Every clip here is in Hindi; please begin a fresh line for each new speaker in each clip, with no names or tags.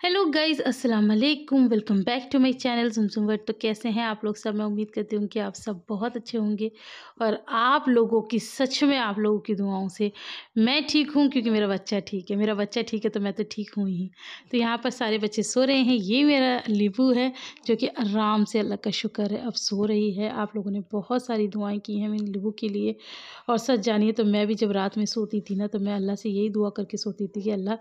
हेलो गाइस, अस्सलाम वालेकुम। Welcome back to my channel Zumzum world. तो कैसे हैं आप लोग सब? मैं उम्मीद करती हूँ कि आप सब बहुत अच्छे होंगे और आप लोगों की, सच में आप लोगों की दुआओं से मैं ठीक हूँ, क्योंकि मेरा बच्चा ठीक है। मेरा बच्चा ठीक है तो मैं तो ठीक हूँ ही। तो यहाँ पर सारे बच्चे सो रहे हैं। ये मेरा लिबू है जो कि आराम से, अल्लाह का शुक्र है, अब सो रही है। आप लोगों ने बहुत सारी दुआएँ की हैं मेरे लिबू के लिए। और सच जानिए तो मैं भी जब रात में सोती थी ना, तो मैं अल्लाह से यही दुआ करके सोती थी कि अल्लाह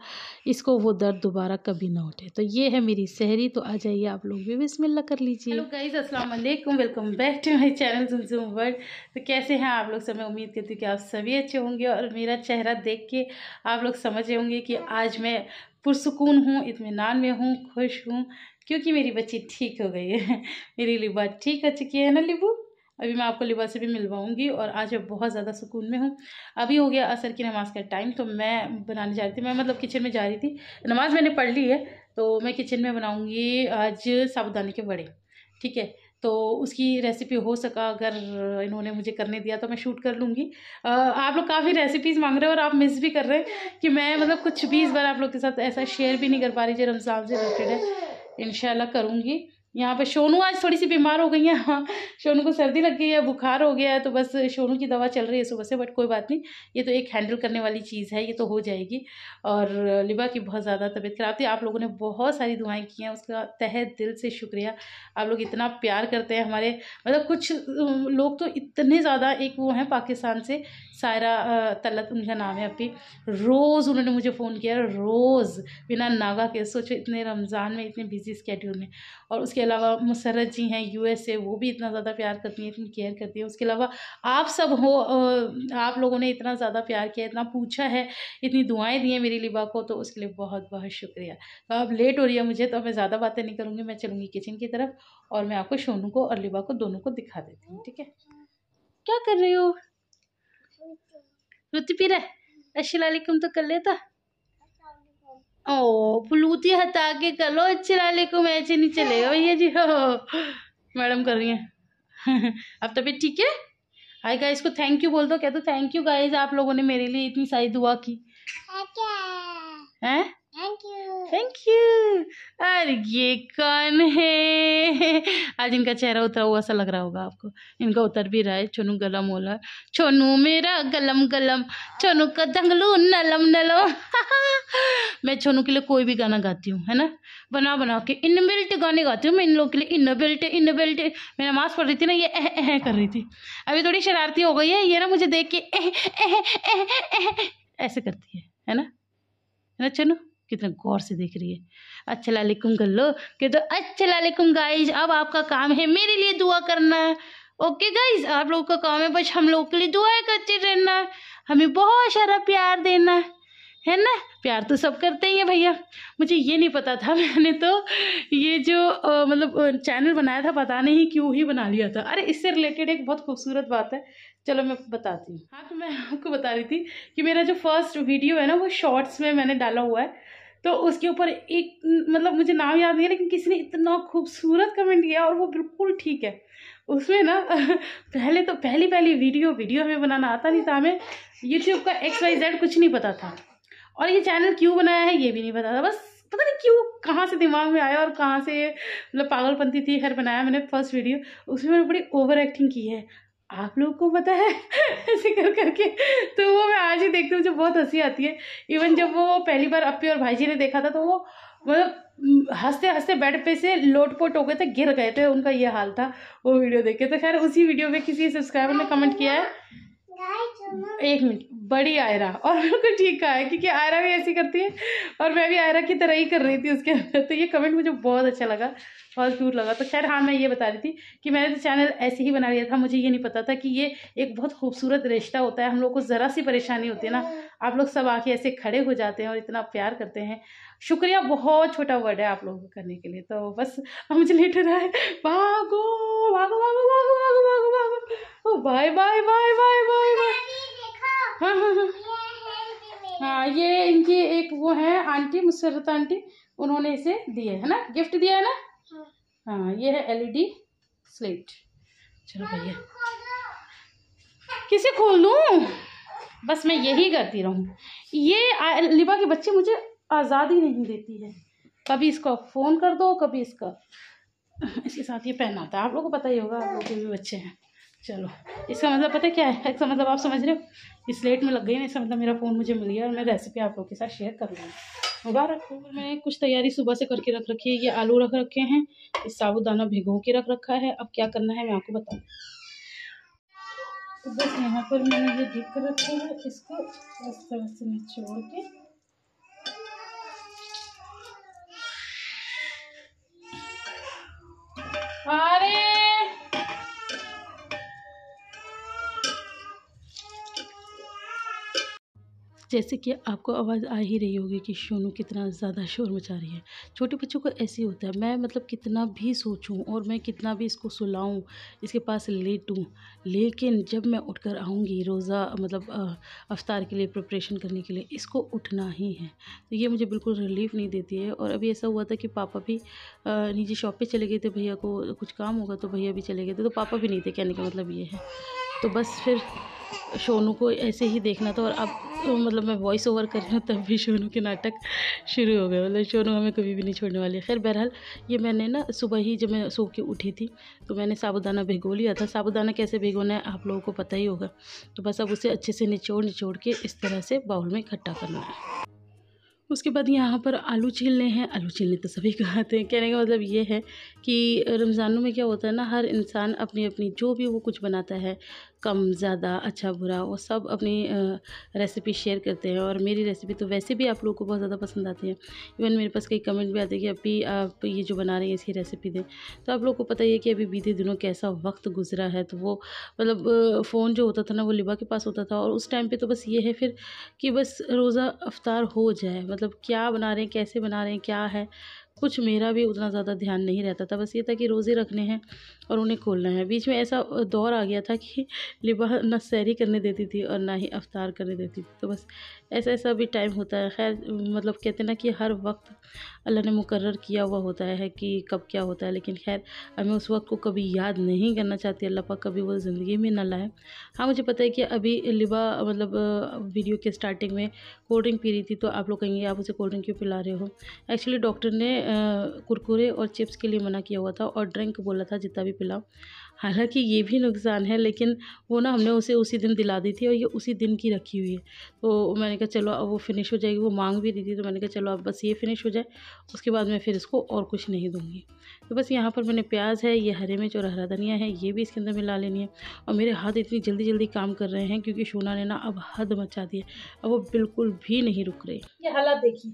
इसको वो दर्द दोबारा कभी ना उठे। तो ये है मेरी सहरी। तो आ जाइए आप लोग भी बिस्मिल्लाह कर लीजिए। हेलो गाइस, अस्सलाम वालेकुम। Welcome back to my channel Zumzum world. तो कैसे हैं आप लोग सब? मैं उम्मीद करती हूँ कि आप सभी अच्छे होंगे और मेरा चेहरा देख के आप लोग समझ रहे होंगे कि आज मैं पुरसुकून हूँ, इत्मीनान में हूँ, खुश हूँ, क्योंकि मेरी बच्ची ठीक हो गई है। मेरी लिबा ठीक हो चुकी है ना लिबू? अभी मैं आपको लिबा से भी मिलवाऊंगी। और आज मैं बहुत ज़्यादा सुकून में हूँ। अभी हो गया असर की नमाज़ का टाइम, तो मैं बनाने जा रही थी, मैं मतलब किचन में जा रही थी। नमाज़ मैंने पढ़ ली है, तो मैं किचन में बनाऊंगी आज साबूदाने के वड़े। ठीक है, तो उसकी रेसिपी हो सका अगर इन्होंने मुझे करने दिया तो मैं शूट कर लूँगी। आप लोग काफ़ी रेसिपीज़ मांग रहे हो और आप मिस भी कर रहे हैं कि मैं मतलब कुछ भी इस बार आप लोग के साथ ऐसा शेयर भी नहीं कर पा रही जो रमज़ान से रिलेटेड है। इंशाल्लाह करूँगी। यहाँ पर शोनू आज थोड़ी सी बीमार हो गई है। हाँ, शोनू को सर्दी लग गई है, बुखार हो गया है, तो बस शोनू की दवा चल रही है सुबह से। बट कोई बात नहीं, ये तो एक हैंडल करने वाली चीज़ है, ये तो हो जाएगी। और लिबा की बहुत ज़्यादा तबीयत खराब थी। आप लोगों ने बहुत सारी दुआएं की हैं, उसका तहे दिल से शुक्रिया। आप लोग इतना प्यार करते हैं हमारे, मतलब कुछ लोग तो इतने ज़्यादा, एक वो हैं पाकिस्तान से, सायरा तलत उनका नाम है। अभी रोज़ उन्होंने मुझे फ़ोन किया, रोज़ बिना नागा के। सोचो इतने रमज़ान में, इतने बिजी स्केड्यूल में। और उसके अलावा मुसर्रत जी हैं यूएस से, वो भी इतना ज़्यादा प्यार करती हैं, इतनी केयर करती हैं। उसके अलावा आप सब हो, आप लोगों ने इतना ज़्यादा प्यार किया, इतना पूछा है, इतनी दुआएं दी हैं मेरी लिबा को, तो उसके लिए बहुत बहुत शुक्रिया। तो अब लेट हो रही है मुझे, तो मैं ज़्यादा बातें नहीं करूँगी, मैं चलूँगी किचन की तरफ और मैं आपको शोनू को और लिबा को दोनों को दिखा देती हूँ। ठीक है, क्या कर रही हो? रोटी पी रहा है? अस्सलाम वालेकुम तो कर लेता। ओ, ब्लूटूथ हटा के कर लो। अस्सलाम वालेकुम ऐसे नहीं चलेगा भैया जी। हो मैडम कर रही हैं। अब तबीयत ठीक है? हाय गाइस को थैंक यू बोल दो। कह दो थैंक यू गाइस, आप लोगों ने मेरे लिए इतनी सारी दुआ की हैं। Thank you. अरे ये कौन है? आज इनका चेहरा उतरा हुआ सा लग रहा होगा आपको। इनका उतर भी रहा है। छोनू गलम हो रहा है। छोनू मेरा गलम गलम, छोनू का दंगलू नलम नलम। मैं छोनू के लिए कोई भी गाना गाती हूँ, है ना, बना बना के इनबिल्ट गाने गाती हूँ मैं इन लोगों के लिए। Inbuilt inbuilt. मैं नमाज पढ़ रही थी ना, ये कर रही थी। अभी थोड़ी शरारती हो गई है ये ना, मुझे देख के ऐसे करती है ना चलो। कितना गौर से देख रही है। अस्सलाम वालेकुम कर लो, कि तो अस्सलाम वालेकुम गाइज। अब आपका काम है मेरे लिए दुआ करना। ओके गाइज, आप लोगों का काम है बस हम लोगों के लिए दुआएं करते रहना, हमें बहुत सारा प्यार देना, है ना। प्यार तो सब करते ही हैं भैया। मुझे ये नहीं पता था, मैंने तो ये जो मतलब चैनल बनाया था, पता नहीं क्यों ही बना लिया था। अरे इससे रिलेटेड एक बहुत खूबसूरत बात है, चलो मैं बताती हूँ। हाँ, तो मैं आपको बता रही थी कि मेरा जो फर्स्ट वीडियो है ना, वो शॉर्ट्स में मैंने डाला हुआ है। तो उसके ऊपर एक, मतलब मुझे नाम याद नहीं है, लेकिन किसी ने इतना खूबसूरत कमेंट किया और वो बिल्कुल ठीक है। उसमें ना पहले तो पहली वीडियो हमें बनाना आता नहीं था, हमें यूट्यूब का XYZ कुछ नहीं पता था। और ये चैनल क्यों बनाया है ये भी नहीं पता था। बस पता नहीं क्यों, कहाँ से दिमाग में आया और कहाँ से, मतलब पागलपंती थी, खैर बनाया मैंने फर्स्ट वीडियो। उसमें मैंने बड़ी ओवर एक्टिंग की है, आप लोगों को पता है। ऐसे कर करके तो वो मैं आज ही देखती हूँ, मुझे बहुत हंसी आती है। इवन जब वो पहली बार अप्पी और भाई जी ने देखा था, तो वो मतलब हंसते हंसते बेड पे से लोटपोट हो गए थे, गिर गए थे, उनका ये हाल था वो वीडियो देख के। तो खैर उसी वीडियो में किसी सब्सक्राइबर ने कमेंट किया है, एक मिनट, बड़ी आयरा, और बिल्कुल ठीक कहा है, क्योंकि आयरा भी ऐसी करती है और मैं भी आयरा की तरह ही कर रही थी उसके अंदर। तो ये कमेंट मुझे बहुत अच्छा लगा, बहुत क्यूट लगा। तो खैर हाँ, मैं ये बता रही थी कि मैंने तो चैनल ऐसे ही बना लिया था। मुझे ये नहीं पता था कि ये एक बहुत खूबसूरत रिश्ता होता है। हम लोग को ज़रा सी परेशानी होती है ना, आप लोग सब आके ऐसे खड़े हो जाते हैं और इतना प्यार करते हैं। शुक्रिया, बहुत छोटा वर्ड है आप लोगों को करने के लिए। तो बस अब मुझे लेट हो रहा है। भागो भागो भागो भागो भागो भागो भागो। Bye bye bye bye bye bye. हाँ हाँ हाँ हाँ, ये इनकी एक वो है आंटी, मुसर्रत आंटी, उन्होंने इसे दिए है ना, गिफ्ट दिया है ना। हाँ, ये है LED स्लेट। चलो भैया, किसे खोल दूँ? बस मैं यही करती रहूँ। ये लिबा के बच्चे मुझे आज़ादी नहीं देती है। कभी इसको फ़ोन कर दो, कभी इसका इसके साथ ये पेन आता है। आप लोगों को पता ही होगा, आप लोगों के भी बच्चे हैं। चलो, इसका मतलब पता है क्या है? इसका मतलब आप समझ रहे हो, इस स्लेट में लग गई ना, इसका मतलब मेरा फ़ोन मुझे मिल गया और मैं रेसिपी आप लोगों के साथ शेयर कर लूँगी। मुबारक हो। मैंने कुछ तैयारी सुबह से करके रख रखी है। ये आलू रख रखे हैं, ये साबूदाना भिगो के रख रखा है। अब क्या करना है मैं आपको बताऊँ। तो बस यहाँ पर मैंने ये भिग कर रखे हैं, इसको इस तरह से निचोड़ के अरे जैसे कि आपको आवाज़ आ ही रही होगी कि सोनू कितना ज़्यादा शोर मचा रही है। छोटे बच्चों को ऐसे ही होता है। मैं मतलब कितना भी सोचूं और मैं कितना भी इसको सुलाऊं, इसके पास लेटूं, लेकिन जब मैं उठकर आऊँगी रोज़ा मतलब अफ्तार के लिए प्रिपरेशन करने के लिए, इसको उठना ही है। तो ये मुझे बिल्कुल रिलीफ़ नहीं देती है। और अभी ऐसा हुआ था कि पापा भी नीचे शॉप पे चले गए थे, भैया को कुछ काम होगा तो भैया भी चले गए थे, तो पापा भी नहीं थे, कहने का मतलब ये है। तो बस फिर सोनू को ऐसे ही देखना था। और अब तो मतलब मैं वॉइस ओवर कर रही हूँ तब भी सोनू के नाटक शुरू हो गए। मतलब सोनू हमें कभी भी नहीं छोड़ने वाली है। खैर बहरहाल ये मैंने ना सुबह ही जब मैं सो के उठी थी तो मैंने साबूदाना भिगो लिया था। साबूदाना कैसे भिगोना है आप लोगों को पता ही होगा। तो बस अब उसे अच्छे से निचोड़ निचोड़ के इस तरह से बाउल में इकट्ठा करना है। उसके बाद यहाँ पर आलू छीलने हैं। आलू छीलने तो सभी को आते हैं। कहने का मतलब ये है कि रमज़ानों में क्या होता है ना, हर इंसान अपनी अपनी जो भी वो कुछ बनाता है, कम ज़्यादा अच्छा बुरा, वो सब अपनी रेसिपी शेयर करते हैं। और मेरी रेसिपी तो वैसे भी आप लोगों को बहुत ज़्यादा पसंद आती है। इवन मेरे पास कई कमेंट भी आते हैं कि अभी आप ये जो बना रही हैं इसकी रेसिपी दें। तो आप लोगों को पता ही है कि अभी बीते दिनों कैसा वक्त गुजरा है। तो वो मतलब फ़ोन जो होता था ना वो लिबा के पास होता था। और उस टाइम पे तो बस ये है फिर कि बस रोज़ा अफ्तार हो जाए, मतलब क्या बना रहे हैं, कैसे बना रहे हैं, क्या है, कुछ मेरा भी उतना ज़्यादा ध्यान नहीं रहता था। बस ये था कि रोज़े रखने हैं और उन्हें खोलना है। बीच में ऐसा दौर आ गया था कि लिबा ना सहरी करने देती थी और ना ही अफ्तार करने देती थी। तो बस ऐसा ऐसा भी टाइम होता है। खैर मतलब कहते हैं ना कि हर वक्त अल्लाह ने मुकर्रर किया हुआ होता है कि कब क्या होता है। लेकिन खैर अब मैं उस वक्त को कभी याद नहीं करना चाहती। अल्लाह पाक कभी वो ज़िंदगी में ना लाए। हाँ मुझे पता है कि अभी लिबा मतलब वीडियो के स्टार्टिंग में कोल्ड ड्रिंक पी रही थी। तो आप लोग कहेंगे आप उसे कोल्ड ड्रिंक क्यों पिला रहे हो। एक्चुअली डॉक्टर ने कुरकुरे और चिप्स के लिए मना किया हुआ था और ड्रिंक बोला था जितना भी पिलाओ। हालांकि ये भी नुकसान है, लेकिन वो ना हमने उसे उसी दिन दिला दी थी और ये उसी दिन की रखी हुई है। तो मैंने कहा चलो अब वो फ़िनिश हो जाएगी। वो मांग भी रही थी तो मैंने कहा चलो अब बस ये फ़िनिश हो जाए, उसके बाद मैं फिर इसको और कुछ नहीं दूँगी। तो बस यहाँ पर मैंने प्याज है, ये हरी मिर्च और हरा धनिया है, ये भी इसके अंदर मिला लेनी है। और मेरे हाथ इतनी जल्दी जल्दी काम कर रहे हैं क्योंकि शोना ने ना अब हद मचा दी है। अब वो बिल्कुल भी नहीं रुक रही। ये हालात देखिए,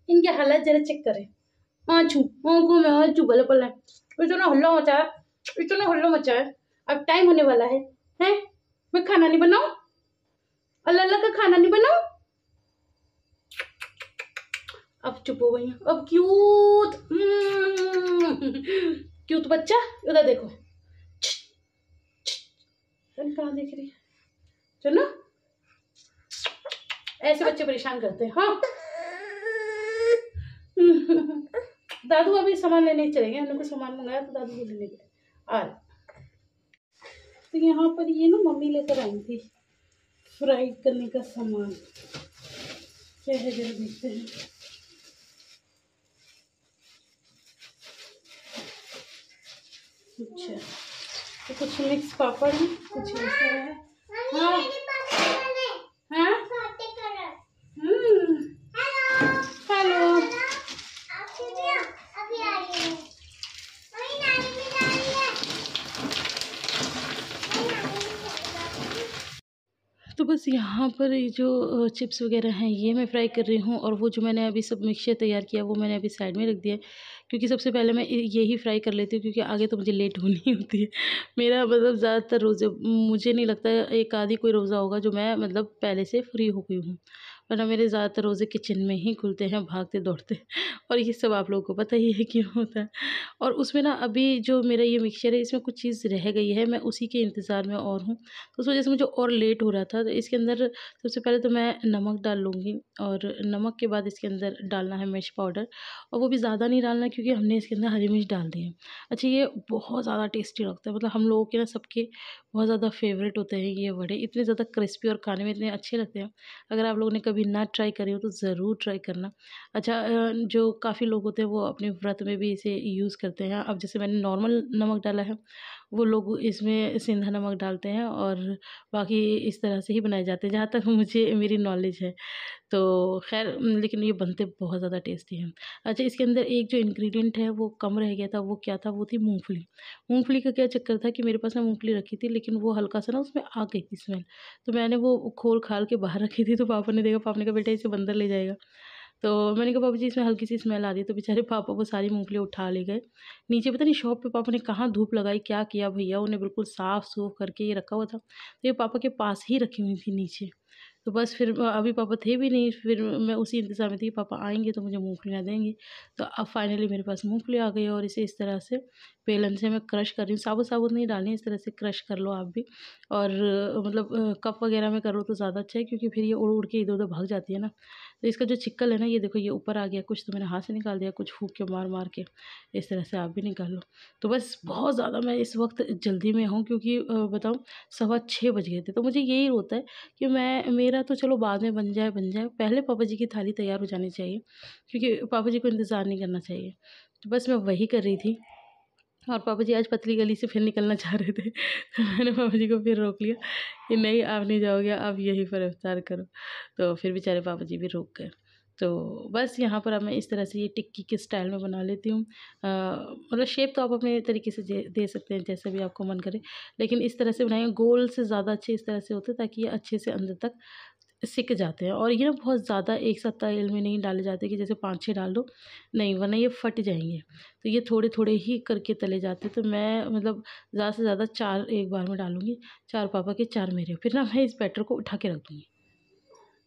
इनके हालात जरा चेक करें। आँचू आँखों में आँचू भले पल है। इतना हल्ला मचा है, इतना हल्ला मचा है। अब टाइम होने वाला है। हैं? मैं खाना नहीं बनाऊं? अल्लाह अल्लाह का खाना नहीं बनाऊं? अब चुप हो गई। अब क्यूट क्यूट बच्चा उधर देखो। कहाँ देख रही है? चलो ऐसे बच्चे परेशान करते हैं। हाँ दादू अभी सामान लेने चले गए। हमने कुछ सामान मंगाया तो दादू को लेने गए। आ तो यहाँ पर ये ना मम्मी लेकर आई थी फ्राई करने का सामान। क्या है जरा देखते हैं। अच्छा तो कुछ मिक्स पापड़ है, कुछ ऐसा है। हाँ हाँ हेलो तो बस यहाँ पर ये जो चिप्स वगैरह हैं ये मैं फ्राई कर रही हूँ। और वो जो मैंने अभी सब मिक्सचर तैयार किया वो मैंने अभी साइड में रख दिया है। क्योंकि सबसे पहले मैं ये ही फ्राई कर लेती हूँ क्योंकि आगे तो मुझे लेट होनी होती है। मेरा मतलब ज़्यादातर रोज़े मुझे नहीं लगता एक आधी कोई रोज़ा होगा जो मैं मतलब पहले से फ्री हो गई हूँ, वरना मेरे ज़्यादातर रोज़े किचन में ही खुलते हैं भागते दौड़ते। और ये सब आप लोगों को पता ही है क्यों होता है। और उसमें ना अभी जो मेरा ये मिक्सचर है इसमें कुछ चीज़ रह गई है, मैं उसी के इंतज़ार में और हूँ। तो उस वजह से मुझे और लेट हो रहा था। तो इसके अंदर सबसे पहले तो मैं नमक डाल लूँगी और नमक के बाद इसके अंदर डालना है मिर्च पाउडर। और वो भी ज़्यादा नहीं डालना क्योंकि हमने इसके अंदर हरी मिर्च डाल दी है। अच्छा ये बहुत ज़्यादा टेस्टी लगता है, मतलब हम लोगों के ना सबके बहुत ज़्यादा फेवरेट होते हैं ये वड़े। इतने ज़्यादा क्रिस्पी और खाने में इतने अच्छे लगते हैं। अगर आप लोगों ने कभी कभी ना ट्राई करे हो तो ज़रूर ट्राई करना। अच्छा जो काफ़ी लोग होते हैं वो अपने व्रत में भी इसे यूज़ करते हैं। अब जैसे मैंने नॉर्मल नमक डाला है, वो लोग इसमें सेंधा नमक डालते हैं और बाकी इस तरह से ही बनाए जाते हैं, जहाँ तक मुझे मेरी नॉलेज है। तो ख़ैर लेकिन ये बनते बहुत ज़्यादा टेस्टी हैं। अच्छा इसके अंदर एक जो इंग्रीडिएंट है वो कम रह गया था, वो क्या था? वो थी मूँगफली। मूँगफली का क्या चक्कर था कि मेरे पास ना मूँगफली रखी थी, लेकिन वो हल्का-सा ना उसमें आ गई थी स्मेल। तो मैंने वो खोल-खाल के बाहर रखी थी, तो पापा ने देखा, पापा ने कहा बेटा इसे बंदर ले जाएगा। तो मैंने कहा पापा जी इसमें हल्की-सी स्मेल आ रही है, तो बेचारे पापा वो सारी मूँगफली उठा ले गए। नीचे पता नहीं शॉप पे पापा ने कहाँ धूप लगाई, क्या किया भैया उन्हें बिल्कुल साफ-सूफ करके ये रखा हुआ था। तो ये पापा के पास ही रखी हुई थी नीचे। तो बस फिर अभी पापा थे भी नहीं, फिर मैं उसी इंतज़ार में थी कि पापा आएँगे तो मुझे मूँगफलियाँ देंगे। तो अब फाइनली मेरे पास मूँगफली आ गई है और इसे इस तरह से बेलन से मैं क्रश कर रही हूँ। साबुत-साबुत नहीं डालनी है, इस तरह से क्रश कर लो आप भी। और मतलब कप वग़ैरह में करो तो ज़्यादा अच्छा है, क्योंकि फिर ये उड़-उड़ के इधर-उधर भाग जाती है ना। तो इसका जो छिक्कल है ना, ये देखो ये ऊपर आ गया, कुछ तो मैंने हाथ से निकाल दिया, कुछ फूँक के मार-मार के। इस तरह से आप भी निकाल लो। तो बस बहुत ज़्यादा मैं इस वक़्त जल्दी में हूँ, क्योंकि बताऊँ 6:15 बज गए थे। तो मुझे यही होता है कि मेरा तो चलो बाद में बन जाए, पहले पापा जी की थाली तैयार हो जानी चाहिए, क्योंकि पापा जी को इंतज़ार नहीं करना चाहिए। तो बस मैं वही कर रही थी और पापा जी आज पतली गली से फिर निकलना चाह रहे थे। तो मैंने पापा जी को फिर रोक लिया कि नहीं आप नहीं जाओगे, आप यहीं पर इफ्तार करो। तो फिर बेचारे पापा जी भी रुक गए। तो बस यहाँ पर अब मैं इस तरह से ये टिक्की के स्टाइल में बना लेती हूँ। मतलब शेप तो आप अपने तरीके से दे सकते हैं, जैसा भी आपको मन करे। लेकिन इस तरह से बनाएँ गोल से ज़्यादा अच्छे इस तरह से होते हैं, ताकि ये अच्छे से अंदर तक सिक जाते हैं। और ये ना बहुत ज़्यादा एक साथ तेल में नहीं डाले जाते कि जैसे 5-6 डाल दो, नहीं, वरना ये फट जाएँगे। तो ये थोड़े-थोड़े ही करके तले जाते हैं। तो मैं मतलब ज़्यादा से ज़्यादा 4 एक बार में डालूँगी, 4 पापा के 4 मेरे। फिर ना मैं इस बैटर को उठा के रख दूँगी।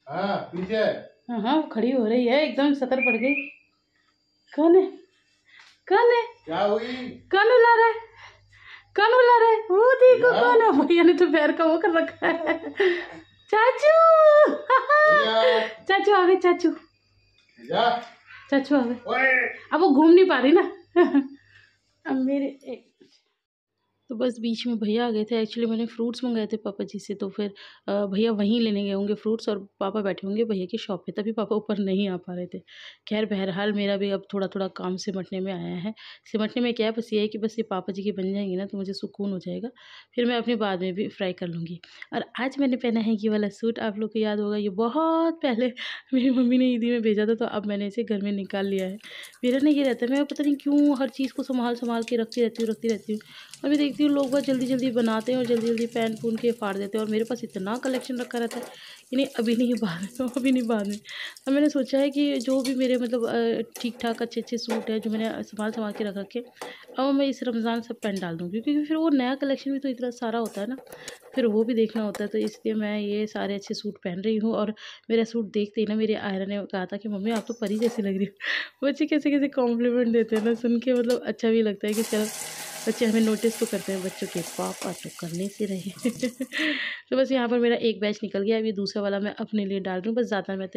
हाँ, पीछे। हाँ, हाँ, खड़ी हो रही है, एकदम सतर पड़ गई। कौन है? कौन है? क्या हुई? कौन उला रहा है? कौन उला रहा है? वो देखो कौन है? भैया ने तो पैर का वो कर रखा है। चाचू चाचू आ गए, चाचू चाचू आ गए। अब वो घूम नहीं पा रही ना। अब मेरे तो बस बीच में भैया आ गए थे। एक्चुअली मैंने फ्रूट्स मंगाए थे पापा जी से, तो फिर भैया वहीं लेने गए होंगे फ्रूट्स, और पापा बैठे होंगे भैया की शॉप पे, तभी पापा ऊपर नहीं आ पा रहे थे। खैर बहरहाल मेरा भी अब थोड़ा-थोड़ा काम सिमटने में आया है। सिमटने में क्या है, बस ये है कि बस ये पापा जी की बन जाएँगी ना तो मुझे सुकून हो जाएगा। फिर मैं अपने बाद में भी फ्राई कर लूँगी। और आज मैंने पहना है ये वाला सूट, आप लोग को याद होगा, ये बहुत पहले मेरी मम्मी ने ईदी में भेजा था, तो अब मैंने इसे घर में निकाल लिया है। मेरा ना ये रहता है, मैं पता नहीं क्यों हर चीज़ को सँभाल-सँभाल के रखती रहती हूँ। और मैं देखती हूँ लोग बहुत जल्दी-जल्दी बनाते हैं और जल्दी-जल्दी पहन-पून के फाड़ देते हैं, और मेरे पास इतना कलेक्शन रखा रहता है कि नहीं अभी नहीं बाद में, अभी नहीं बाद में। अब मैंने सोचा है कि जो भी मेरे मतलब ठीक-ठाक अच्छे-अच्छे सूट हैं जो मैंने सँभाल-सँभाल के रख रखे, अब मैं इस रमज़ान सब पहन डाल दूँ, क्योंकि फिर वो नया कलेक्शन भी तो इतना सारा होता है ना, फिर वो भी देखना होता है। तो इसलिए मैं ये सारे अच्छे सूट पहन रही हूँ। और मेरा सूट देखते ही ना मेरी आयरा ने कहा था कि मम्मी आप तो परी जैसी लग रही हो। बच्चे कैसे-कैसे कॉम्प्लीमेंट देते हैं ना, सुन के मतलब अच्छा भी लगता है कि चलो बच्चे हमें नोटिस तो करते हैं, बच्चों के पापा तो करने से रहे। तो बस यहाँ पर मेरा एक बैच निकल गया, अब ये दूसरा वाला मैं अपने लिए डाल रही हूँ। बस ज़्यादा मैं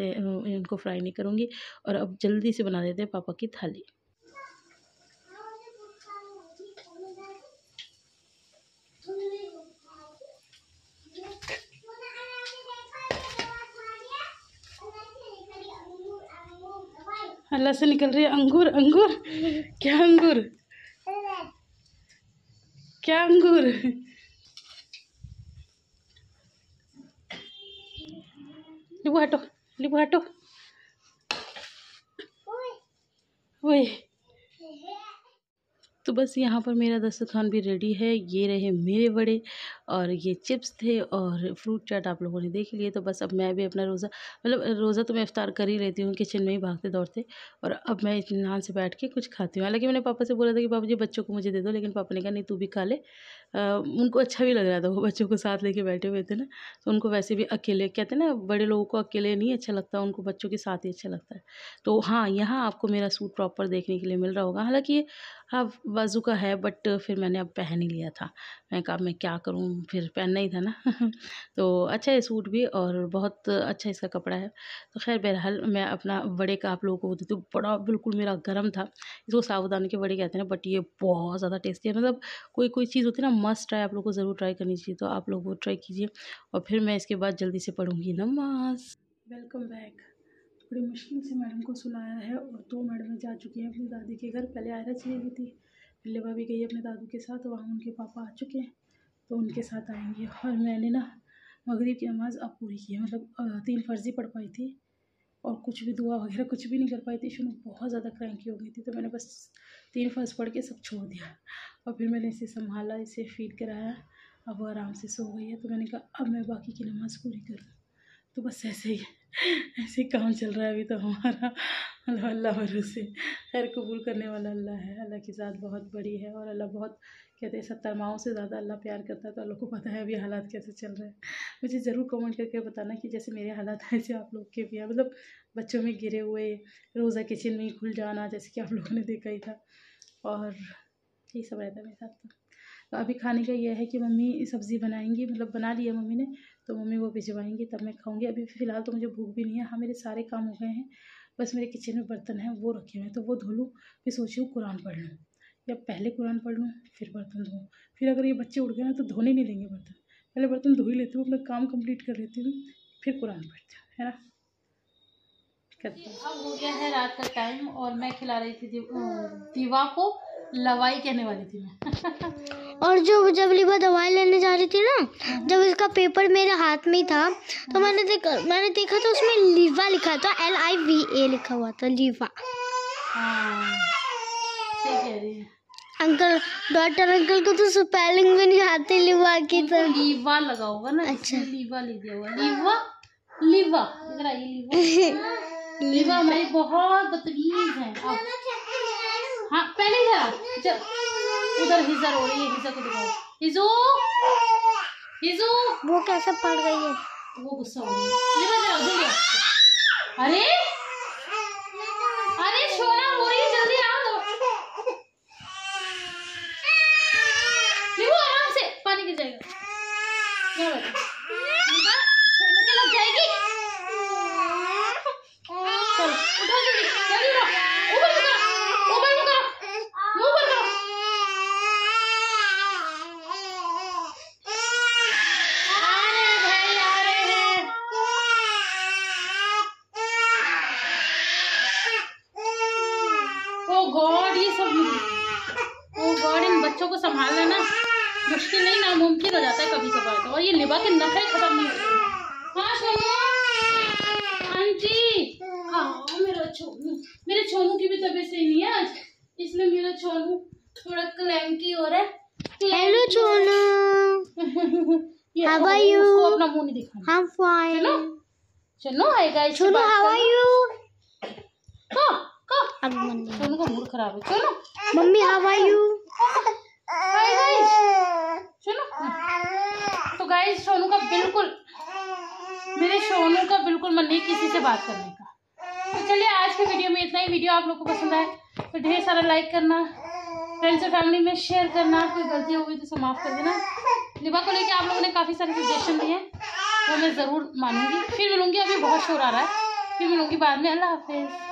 इनको फ्राई नहीं करूँगी। और अब जल्दी से बना देते हैं पापा की थाली। अल्लाह से निकल रही है अंगूर, अंगूर क्या अंगूर, क्या अंगूर। लिबू हटो, लिबू हटो। वही तो बस यहाँ पर मेरा दस्तरखान भी रेडी है। ये रहे मेरे वड़े और ये चिप्स थे और फ्रूट चाट आप लोगों ने देख लिए। तो बस अब मैं भी अपना रोज़ा मतलब रोज़ा तो मैं इफ़्तार कर ही लेती हूँ किचन में ही भागते-दौड़ते, और अब मैं इत्मीनान से बैठ के कुछ खाती हूँ। हालाँकि मैंने पापा से बोला था कि पापा जी बच्चों को मुझे दे दो, लेकिन पापा ने कहा नहीं तू भी खा ले। उनको अच्छा भी लग रहा था, वो बच्चों को साथ लेके बैठे हुए थे ना, तो उनको वैसे भी अकेले कहते हैं ना बड़े लोगों को अकेले नहीं अच्छा लगता, उनको बच्चों के साथ ही अच्छा लगता है। तो हाँ, यहाँ आपको मेरा सूट प्रॉपर देखने के लिए मिल रहा होगा। हालाँकि ये हाफ बाजू का है, बट फिर मैंने अब पहन ही लिया था। मैं कहा मैं क्या करूँ, फिर पहनना ही था ना। तो अच्छा है सूट भी और बहुत अच्छा इसका कपड़ा है। तो ख़ैर बहरहाल मैं अपना वड़े का आप लोगों को बताती हूँ, बड़ा बिल्कुल मेरा गरम था। इसको साबूदाने के वड़े कहते हैं ना, बट ये बहुत ज़्यादा टेस्टी है। मतलब कोई चीज़ होती है ना मस्ट ट्राई, आप लोगों को ज़रूर ट्राई करनी चाहिए। तो आप लोग वो ट्राई कीजिए और फिर मैं इसके बाद जल्दी से पढ़ूँगी नमाज़। Welcome back. थोड़ी मुश्किल से मैडम को सुलाया है और 2 मैडमें जा चुकी हैं अपनी दादी के घर। पहले आयरा चली गई थी, फिर लेवा भी गई अपने दादू के साथ, वहाँ उनके पापा आ चुके हैं तो उनके साथ आएंगे। और मैंने ना मगरिब की नमाज़ अब पूरी की है, मतलब 3 फ़र्ज़ी पढ़ पाई थी और कुछ भी दुआ वगैरह कुछ भी नहीं कर पाई थी। शुरू बहुत ज़्यादा क्रैंकी हो गई थी तो मैंने बस 3 फ़र्ज़ पढ़ के सब छोड़ दिया और फिर मैंने इसे संभाला, इसे फ़ीड कराया। अब वो आराम से सो गई है तो मैंने कहा अब मैं बाकी की नमाज़ पूरी करूँ। तो बस ऐसे ही काम चल रहा है अभी तो हमारा। अल्लाह अल्लाह भरोसे, खैर कबूल करने वाला अल्लाह है। अल्लाह की ज़ात बहुत बड़ी है और अल्लाह बहुत, कहते हैं 70 माओं से ज़्यादा अल्लाह प्यार करता है। तो अल्लाह को पता है अभी हालात कैसे चल रहे हैं। मुझे ज़रूर कमेंट करके बताना कि जैसे मेरे हालात हैं ऐसे आप लोग के भी हैं, मतलब बच्चों में गिरे हुए, रोज़ा किचन में ही खुल जाना जैसे कि आप लोगों ने देखा ही था, और यही सब रहता है मेरे साथ। तो अभी खाने का ये है कि मम्मी सब्ज़ी बनाएंगी, मतलब बना ली है मम्मी ने, तो मम्मी वो भिजवाएंगी तब मैं खाऊंगी। अभी फ़िलहाल तो मुझे भूख भी नहीं है। हाँ मेरे सारे काम हो गए हैं, बस मेरे किचन में बर्तन हैं वो रखे हुए हैं तो वो धो लूँ। फिर सोची हूँ कुरान पढ़ लूँ, या पहले कुरान पढ़ लूँ फिर बर्तन धोऊँ। फिर अगर ये बच्चे उठ गए ना तो धोने नहीं देंगे बर्तन, पहले बर्तन धो ही लेती हूँ, अपना काम कंप्लीट कर लेती हूँ फिर कुरान पढ़ती हूँ, है ना। अब हो गया है रात का टाइम और मैं खिला रही थी दीवा को, लवाई कहने वाली थी मैं।
और जो जब लिवा दवाई लेने जा रही थी ना, जब इसका पेपर मेरे हाथ में ही था तो मैंने देखा तो उसमें लिवा लिखा था, LIVA लिखा हुआ था, लिवा।
सही कह रही है।
अंकल, डॉक्टर अंकल को तो स्पेलिंग भी नहीं आती लिवा की, तो
लीवा लगा होगा ना। अच्छा, लीवा लिख दिया होगा, लीवा लीवा इधर आइए। लीवा लीवा हमारी बहुत बदतमीज है। हाँ पहले इधर उधर हिजा रो रही है, हिजा को दिखाओ। हिजो हिजो
वो कैसे पड़ गई है,
वो गुस्सा हो रही है। अरे अरे सोना हो रही है, जल्दी आओ। आराम से, पानी गिर जाएगा, लग जाएगी। चलो उठो जल्दी जल्दी उठो, ऊपर करो, ऊपर करो, मुंह पर करो। अरे भाई आ रहे हैं। ओ गॉड, ये सब, ओ गॉड, इन बच्चों को संभालना ना मुश्किल नहीं नामुमकिन हो जाता है कभी कभार तो। और ये लिबा के नखरे खत्म नहीं होते। हाँ सोनू आंटी, हाँ मेरे छोनू की भी तबीयत सही नहीं है आज, इसलिए मेरा छोनू थोड़ा क्लैंकी हो रहा है।
Hello Chhonu, how are you?
उसको अपना मुंह नहीं दिखाना।
I am fine.
चलो आएगा
Chhonu, how are you?
Chhonu का मूड खराब है। चलो
mummy, how are you?
Hi guys, चलो। तो गाइस सोनू का बिल्कुल, मेरे सोनू का बिल्कुल मन नहीं किसी से बात करने का। तो चलिए आज के वीडियो में इतना ही। वीडियो आप लोग को पसंद आए तो ढेर सारा लाइक करना, फ्रेंड्स और फैमिली में शेयर करना, कोई गलती हो गई तो माफ़ कर देना। लिबा को लेके आप लोगों ने काफ़ी सारे सजेशन दिए हैं, वो मैं ज़रूर मानूंगी। फिर मिलूंगी, अभी बहुत शोर आ रहा है, फिर मिलूंगी बाद में। अल्लाह हाफिज़।